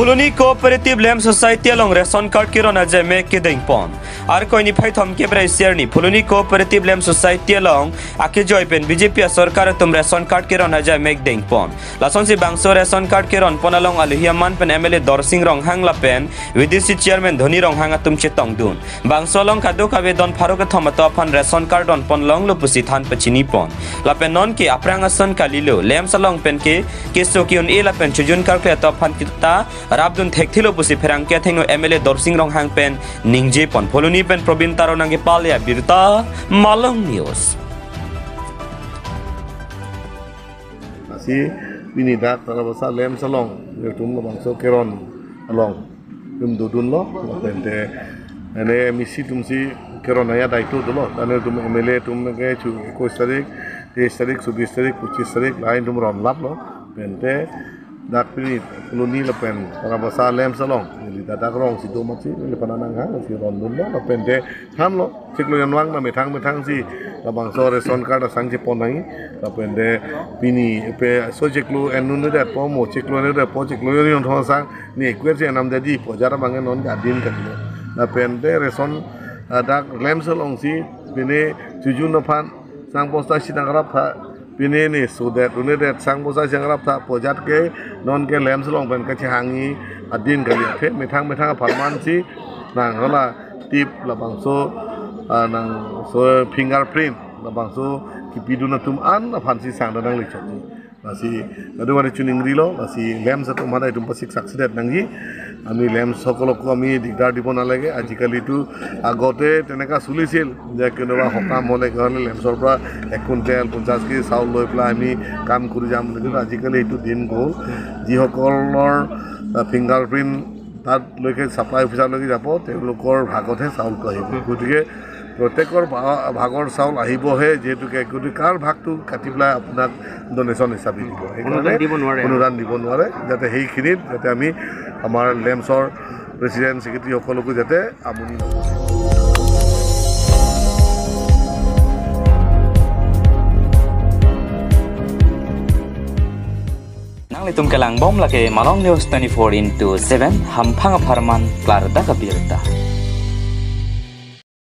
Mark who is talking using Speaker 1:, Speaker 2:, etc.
Speaker 1: Puluni Cooperative Lamb Society along Ration Card Kirona Jame Kiding Pon. Arkoi ni Python Kebra Serni, Puluni Cooperative Lamb Society along Akijoy Pen BJP Sorkar tum Ration Card Kirona Jame Ding Pon. Lason si Bangso Ration Card Kiron Pon along Aluhiaman Pen MLA Dorsing Rong Hang Lapen, Vidisi Chairman Dhoni Rong Hangatum Chetong Dun. Bangso along Kadu Kavedon Paroka Tomato upon Ration Card on Pon Long Lupusitan Pachini Pon. Lapen non ki Aprangason Kalilo, Lamb Salong Penke, Kisokiun Elapen Chujun Kalkata Pankita. Rabdun Thekthilo pusi Perang Kethengo MLA Dorsing Rong Hang Pen Ningje Pon Poloni Pen Probin Taro Nange Palya Birta Malang News.
Speaker 2: Masih bini dak kalau bahasa lem salong, tum bangso keron along, dudun lo, pente, ane misi tum si keron ayat itu dulu, ane tum MLA tum ke cu 21 tarik, 23 tarik, 26 tarik, 25 tarik, lain tum ronlap lo, pente. Dak pilih koloni lepen para bahasa lem salong jadi dadak rong situ masih lepen anang hang si rondun lo lepen de ham lo ciklo yang wang na metang si labang so reson card sang jepon nangi lepen de pini pe so ciklo enun de po mo ciklo ne de po ciklo yang thong sang ni kuer si enam jadi po jara bangen non gadin kan lepen de reson dak lem salong si pini jujun napan sang posta sidang rap Pini ni sudet ini det sang bosa yang rap tak pojat ke non ke lem selong pen kecahangi adin kali ke metang aparman si nang hola tip labang so nang so fingerprint labang so kipiduna tum an apan si sang danang licok ni masih ada wari tuning rilo masih lem satu mana itu pasik saksidet nangi আমি লেম সকলকো আমি দিগদাৰ দিব নালাগে আজিকালি তো আগতে তেনেকা চলিছিল যে কোনোবা হকাম হলে কাৰণে লেমছৰ পৰা 1 কুইণ্টেল 50 কেজি চাউল লৈ পেলাই আমি কাম কৰি যাম কিন্তু আজিকালি এইটো দিন গ'ল যিসকলৰ ফিংগাৰপ্ৰিন্ট তাত লৈকে সাপ্লাই অফিচাৰলৈকে যাব তেওঁলোকৰ ভাগতহে চাউলটো আহিব গতিকে প্ৰত্যেকৰ ভাগৰ চাউল আহিবহে যেহেতু কাৰ ভাগটো কাটি পেলাই আপোনাক ডনেশ্যন হিচাপে দিব অনুদান দিব নোৱাৰে যাতে সেইখিনিত যাতে আমি আমাৰ লেমছৰ প্ৰেচিডেণ্ট ছেক্ৰেটাৰী সকলকো যাতে আমনি
Speaker 3: Litum kelang bom lagi Malang News 24/7 hampang aparman klar da kabirta.